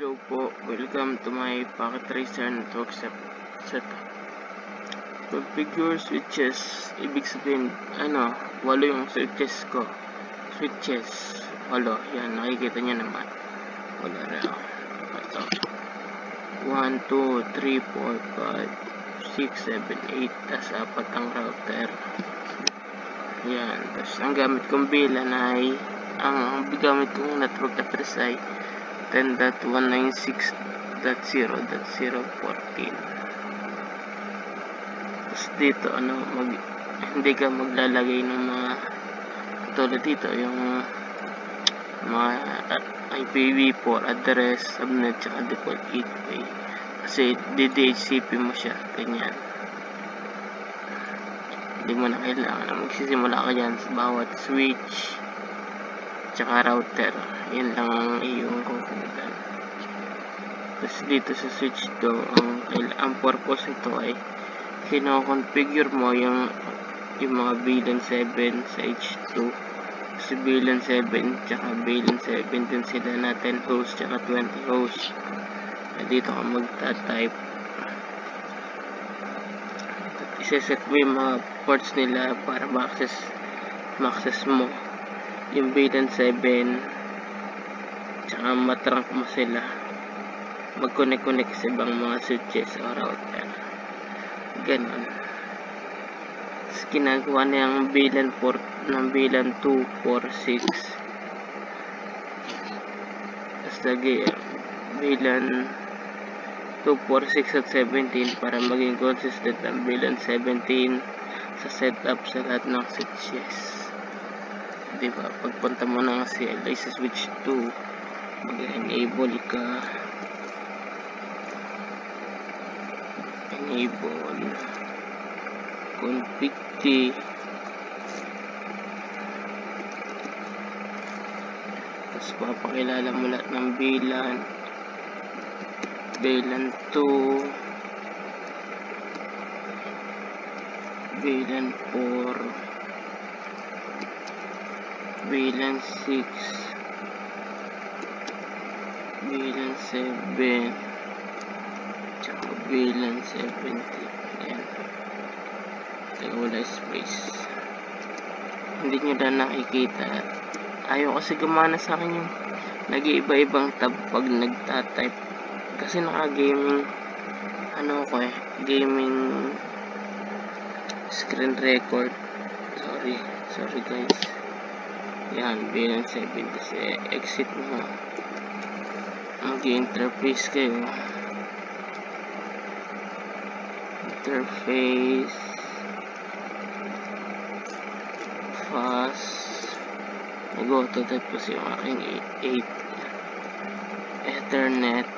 Hello po, welcome to my Packet Tracer Network setup. Configure switches, ibig sabihin, 8 yung switches ko. Switches, 8, yan, nakikita nyo naman. Wala rin ako. Ito. 1, 2, 3, 4, 5, 6, 7, 8, tas 4 ang router. Yan, tas ang gamit kong bilan ay, ang gamit kong network address ay 10.196.0.014. Tapos dito hindi ka maglalagay ng mga tulad dito yung mga IPv4 address, subnet, tsaka default gateway kasi DHCP mo siya, ganyan. Hindi mo na kailangan magsisimula ka dyan sa bawat switch tsaka router. Yan lang ang iyong kukunan. Tapos dito sa switch to, ang purpose nito ay kino-configure mo yung mga VLAN 7 sa H2. Kasi VLAN 7 tsaka VLAN 17 sila na 10 host tsaka 20 host. Dito ka magta-type. Iseset mo yung mga ports nila para ma-access mo yung VLAN 7 tsaka matrunk mo sila mag-connect sa ibang mga switches o router, ganon. Tapos ginagawa na yung VLAN port ng VLAN 2, 4, 6, tapos lagi VLAN 2, 4, 6 at 17 para maging consistent ang VLAN 17 sa setup sa lahat ng switches. Diba, pagpunta mo ng CLI sa switch 2, mag-enable ka, enable config key, tapos papakilala mo lahat ng VLAN 2, VLAN 4, VLAN 6, VLAN 7, tsaka VLAN 17. Ayan. Teka, wala space. Hindi nyo na nakikita. Ayaw kasi gumana sa akin yung nag-iiba-ibang tab pag nagtatype. Kasi naka-gaming gaming screen record. Sorry guys. Yan, VLAN 7 kasi exit mo. Mag-interface kayo. Interface fast. Nag-auto-type kasi yung aking 8 Ethernet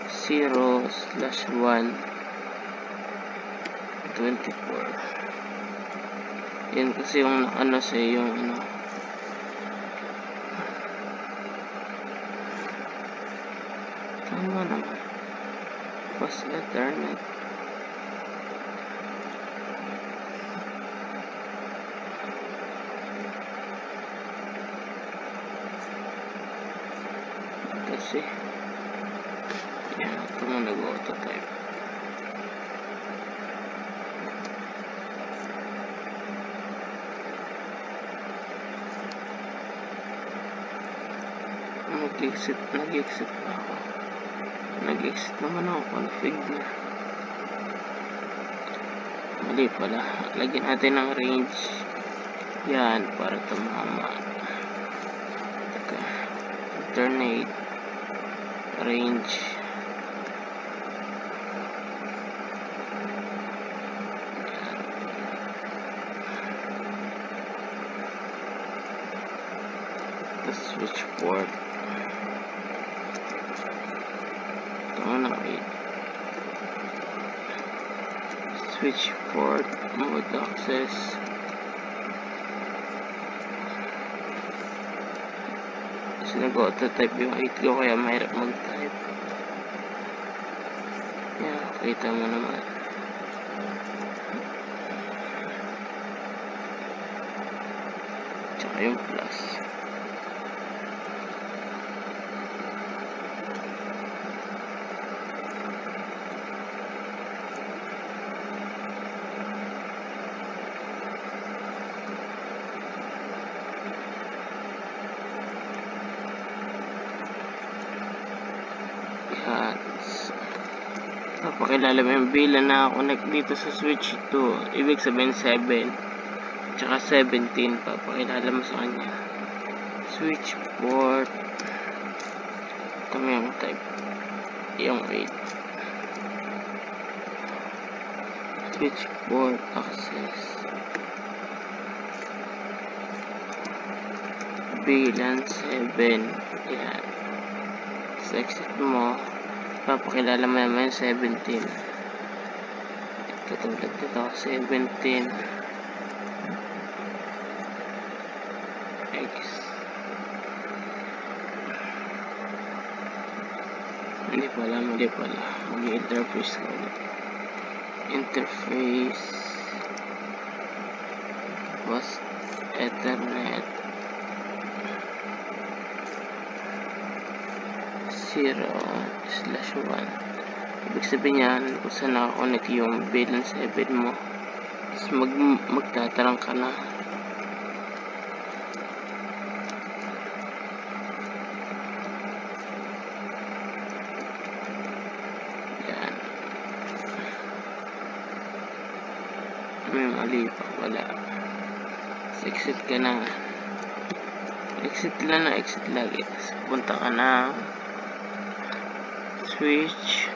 0/1 24. Yan kasi yung sa yung tama naman, fast Ethernet. Kasi yan, ito mo nag-auto-type. Nag-exit na ako. Nag-exit naman ako, config na. Mali pala. Lagyan natin ng range. Yan, para tumama. Teka. Alternate. Range. Tapos switch port. Switch port mode access. Kasi nag-auto-type yung 8 ko kaya mahirap mag-type. Yan, kita mo naman. Tsaka yung plus. papakilala mo yung VLAN na connect dito sa switch 2, ibig sabihin 7 tsaka 17, papakilala mo sa kanya. Switch port, ito mo yung type, yung 8. Switch port access, VLAN 7, yan. Sa exit mo, papakilala mo naman yung 17. Katulad dito, 17 X. Hindi pala, mag-interface ko ulit. Interface was Ethernet 0/1. Ibig sabihin yan kung saan nakakonect yung VLAN 7 mo. Tapos magtatarang ka na. Yan. May mali pa, wala. Exit ka na. Exit lagi. Tapos punta ka na switch.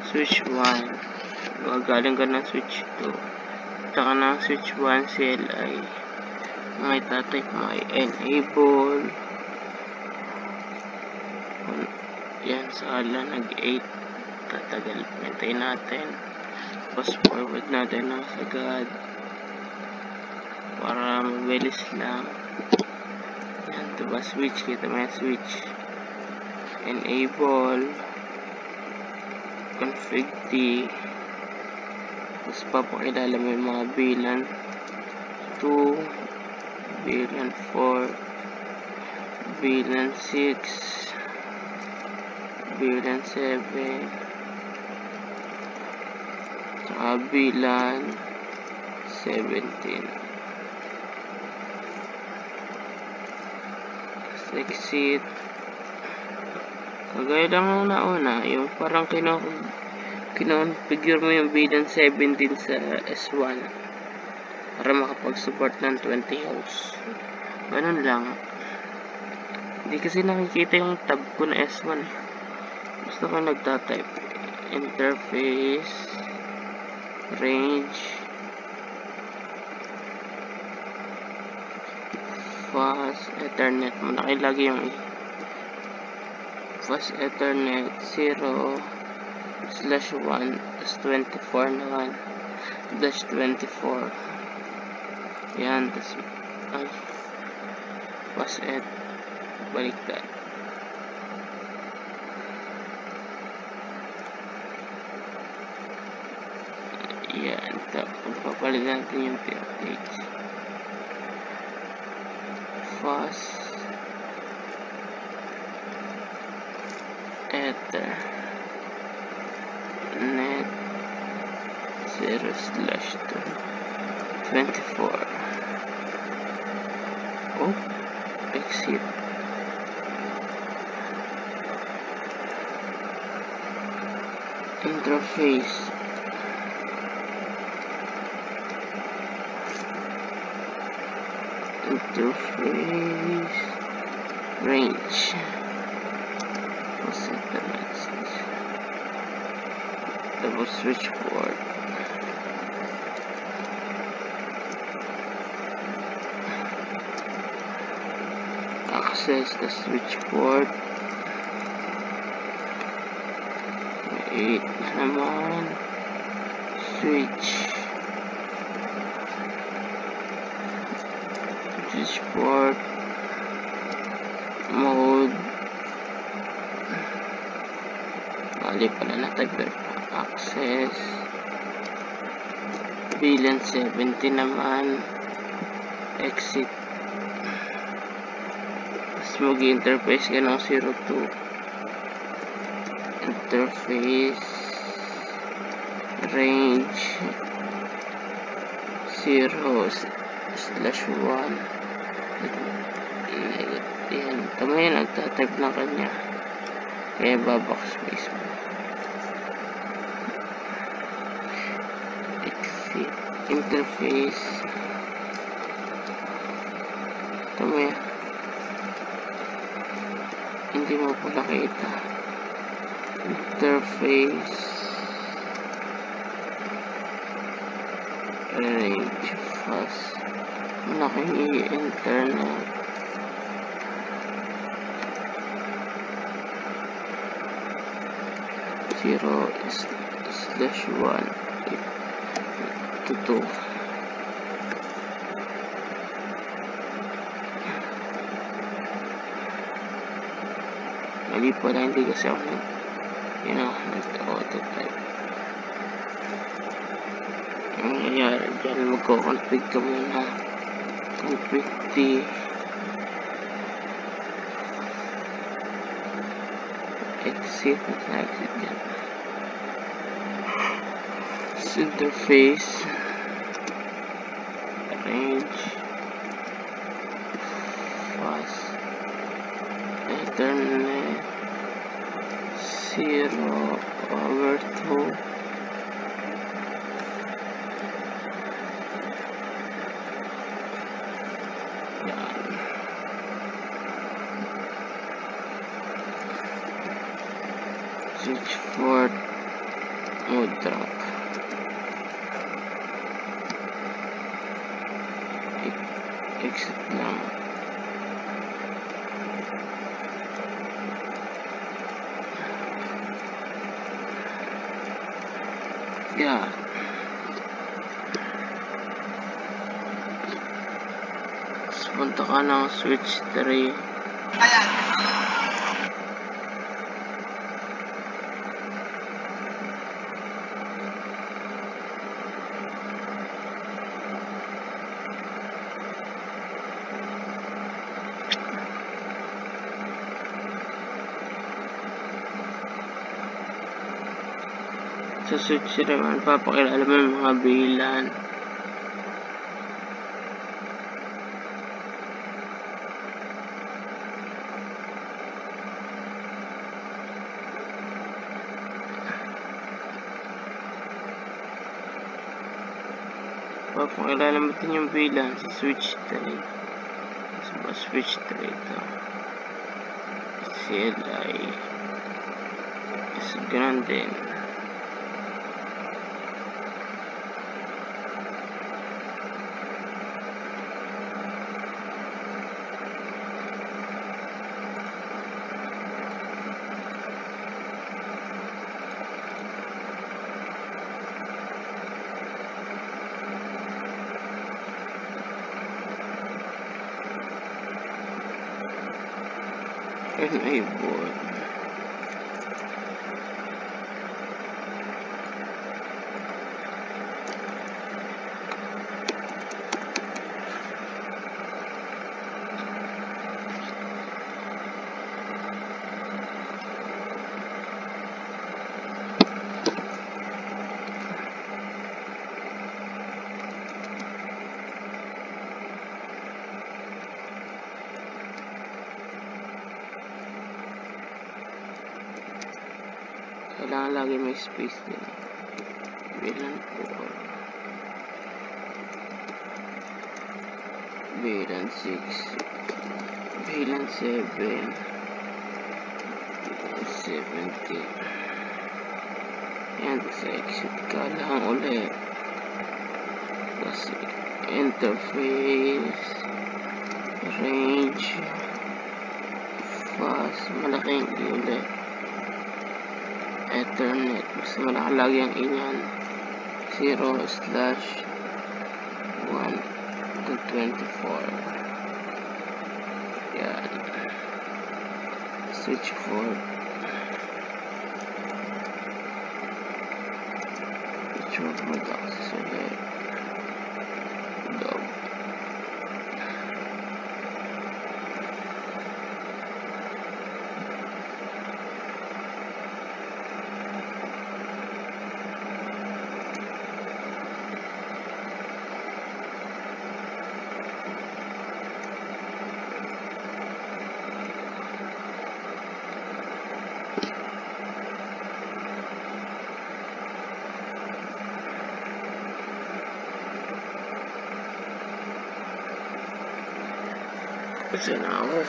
Switch 1. Gagaling ka ng switch 2. Punta ka ng switch 1 CLI. May tatype mo ay enable. Yan, sala nag-8. Tatagal. Maintain natin. Fast forward natin ng sagad. Para mabilis lang. Yan, diba switch? Kita mo yung switch. Enable. Config T. Tapos papakilala mo yung mga VLAN 2, VLAN 4, VLAN 6, VLAN 7, saka VLAN 17. Exit. Kagaya lang nung nauna, yung parang kinonfigure mo yung VLAN 17 sa S1 para makapag-support ng 20 hosts. Ganun lang. Hindi kasi nakikita yung tab ko na S1. Gusto ko nagtatype interface range fast ethernet mo. Nakilagay yung fast ethernet 0/1 is 24 naman -24. Yan, tas fast et baliktad. Yan, tapos papalit natin yung PH fast ether net 0/24. Oh, exit. Interface range double switch port access the switch port 8 naman switch port mode mali pala na type access VLAN 17 naman exit tapos mag-interface ka ng 02 interface range 0/1 Ayan, kamay nagtatype ng kanya. Kaya babackspace mo. Exit. Interface. Kamay. Hindi mo po nakita. Interface. Range. Fast. Malaking internet. Zero slash 1 to 2. Mali pala, hindi kasi ako nag-auto-type. Ang nangyayari dyan, magko-config ka muna. Config T. Exit. Exit yan. Interface. Range. Fast. Ethernet. 0 over 2. Yan. Switch port. Mode track. Exit lang. Yeah. Tapos punta ka ng switch 3. Ayan. Sa switch naman, papakilala mo yung mga VLAN. Papakilala mo din yung VLAN sa switch 3. Sa switch 3 ito. CLI. Is ganun din. Enable. Kailangan lagi may space din. VLAN 4. VLAN 6. VLAN 7. 70. Yan, sa exit ka lang ulit. Kasi interface. Range. Fast. Malaking ulit. Ethernet, basta malakalagi ang inyan. 0 slash 1 to 24. Yan. Switch port. Switch port access ulit. Dog. Kasi na ako.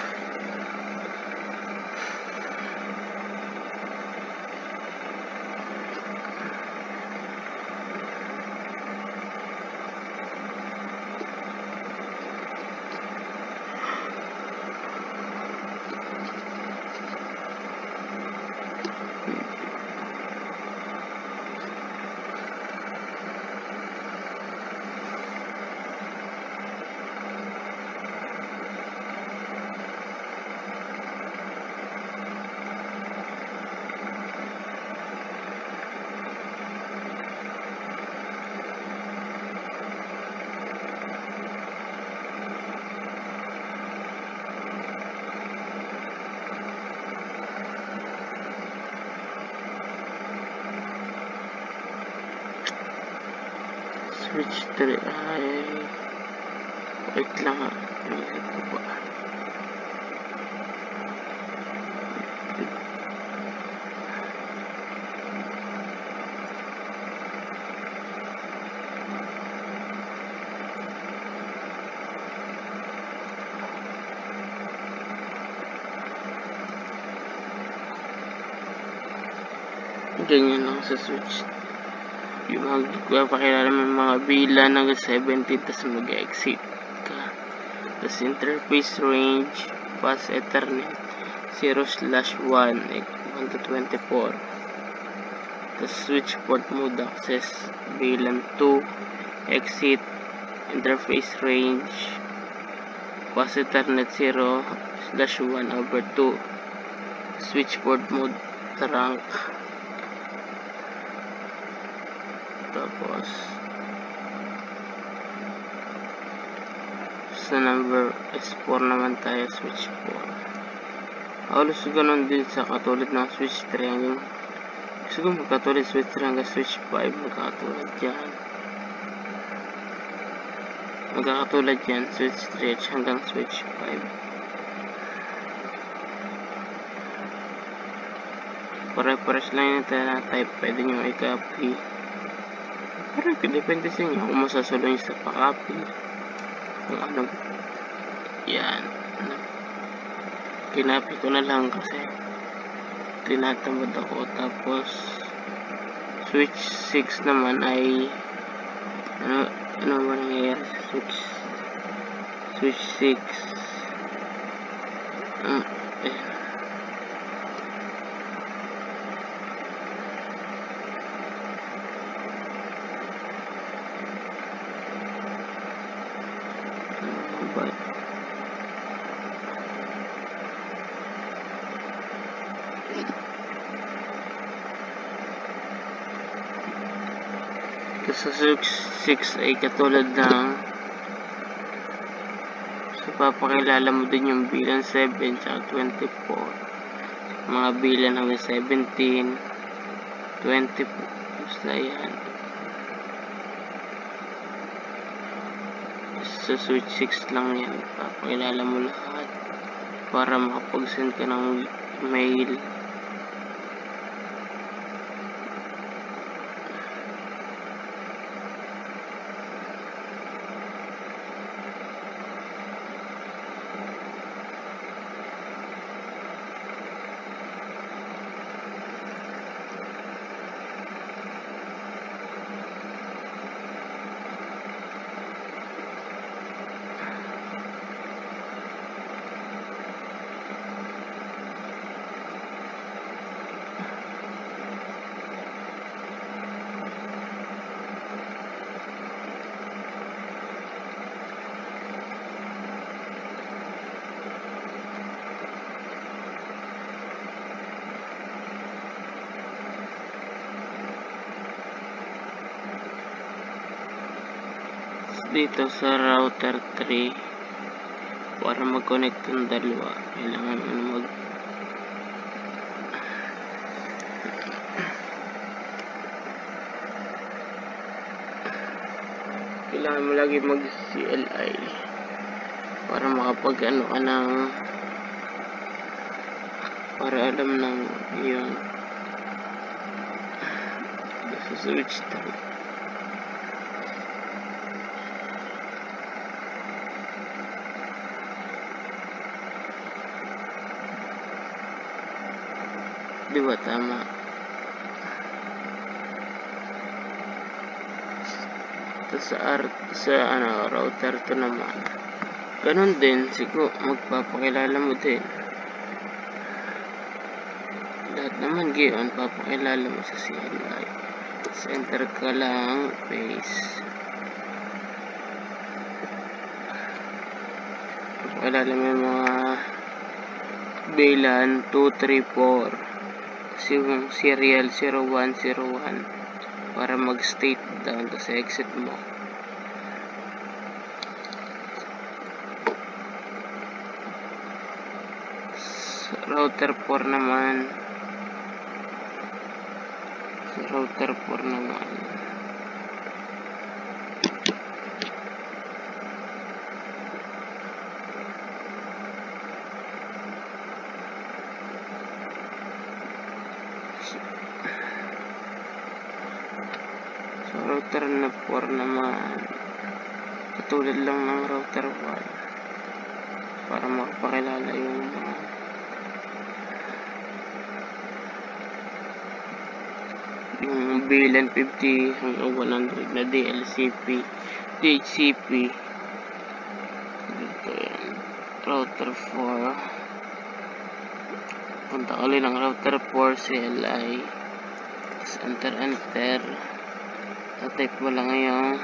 Switch 3 ay wait lang ha. Ito ba? Ganyan lang sa switch. Yung magpapakilala mo yung mga bilan hanggang 70, tapos mag-exit ka. Tapos interface range, pass ethernet 0/1, 1 to 24. Tapos switch port mode access, bilan 2, exit, interface range, pass ethernet 0/1/2, switch port mode trunk. Tapos sa number S4 naman tayo, switch 4. Halos ganun din sa katulad ng switch 3 siguro magkatulad switch 3 hanggang switch 5, magkakatulad yan. Magkakatulad yan, switch 3 hanggang switch 5. Pare-pares lang yung type, pwede nyo i-copy. Pero depende sa inyo kung masasalo nyo sa pa-copy. Kung ano, yan. Kinapy ko na lang kasi tinatamad ako. Tapos switch 6 naman ay ano ba nangyayari sa switch 6? Sa switch 6 ay katulad ng so papakilala mo din yung bilan 7 at 24, mga bilan hanggang 17, 20, basta yan. Sa switch 6 lang yan, papakilala mo lahat para makapag-send ka ng mail. Dito sa router 3 para mag-connect yung dalawa kailangan kailangan mo lagi mag CLI para makapag ano ka ng para alam ng yung sa switch 3. ba tama? Tapos sa router to naman. Ganun din, siguro magpapakilala mo din. Lahat naman gayon, papakilala mo sa CLI. Center ka lang, paste. Papakilala mo yung mga VLAN 234. Kasi yung serial 0101 para mag-state down, tapos exit mo. Router 4 naman. Router 4 naman. So, router na 4 naman. Katulad lang ng router 1. Para makapakilala yung mga yung VLAN 50 hanggang 100 na DHCP. Dito yan. Router 4. Punta ka ulit ng router 4 CLI. Tapos enter. Type mo lang yung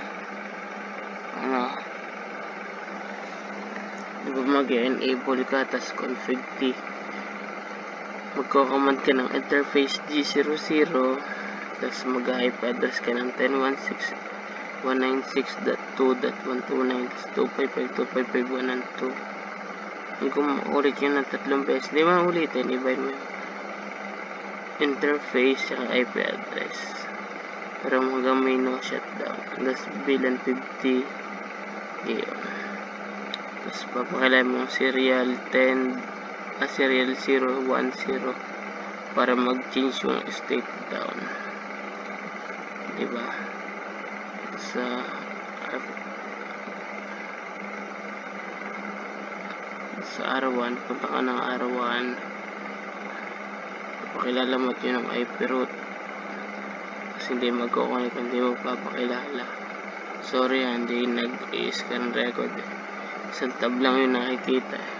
diba mag-enable ka, tapos config T. Magko-command ka ng interface G00, tapos mag-IP address ka ng 10.166.2.129.255.255.112. Kung maulit yun ng 3 beses, di ba ulitin, i-bind mo interface at IP address para hanggang may no shutdown. Tapos VLAN 50 yun. Tapos papakilala mo serial 010 para mag-change yung state down, diba? Sa R1, punta ka ng R1, papakilala mo ito yung IP route kasi hindi magkoconnect, hindi mo papakilala. Sorry, hindi nag-scan record eh. Isang tab lang yung nakikita eh.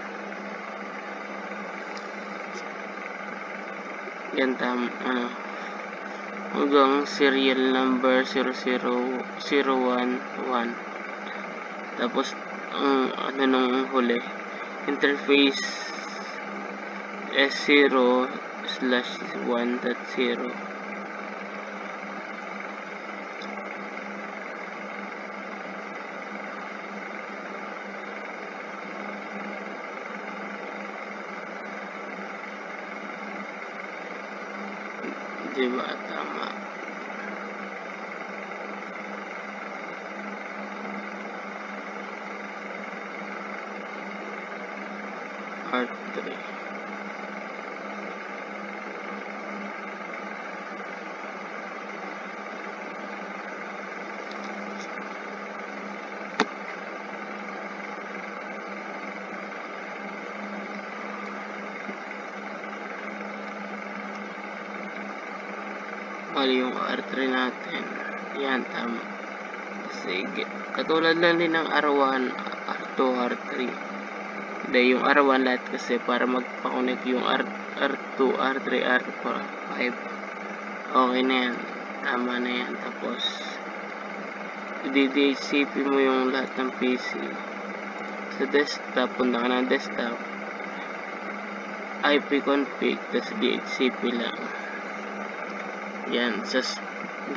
Yan hanggang serial number 00011. Tapos ang nung huli, interface S0/1.0. Diba tama? R3. Mali yung R3 natin. Yan, tama. Sige. Katulad lang din ng R1, R2, R3. Hindi, yung R1 lahat kasi para magpa-connect yung R2, R3, R4, 5. Okay na yan. Tama na yan. Tapos, i-DHCP mo yung lahat ng PC. Sa desktop, punta ka ng desktop. IP config, tapos DHCP lang. Yan,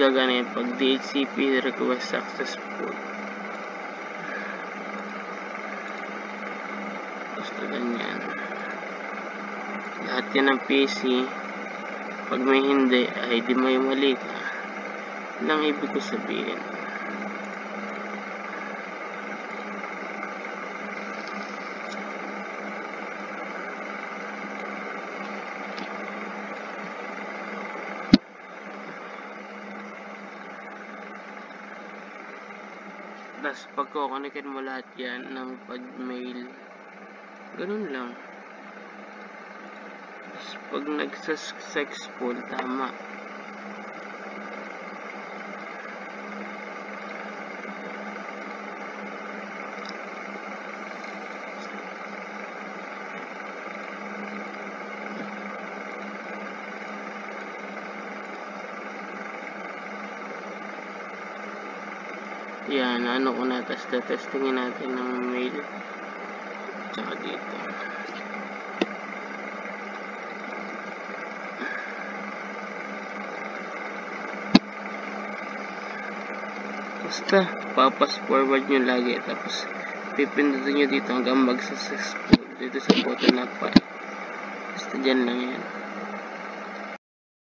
gagana yan pag DHCP request successful. Basta ganyan. Lahat yan ng PC. Pag may hindi, ay di may mali ka. Lang ibig ko sabihin. Tapos pagkoconnectin mo lahat yan ng pag-mail, ganun lang. Tapos pag nag-successful, tama. Yan, ano ko na, tapos testingin natin ng mail. Tsaka dito. Basta, papas forward nyo lagi. Tapos, pipindutin nyo dito hanggang mag-successful. Dito sa button na file. Basta dyan lang yan.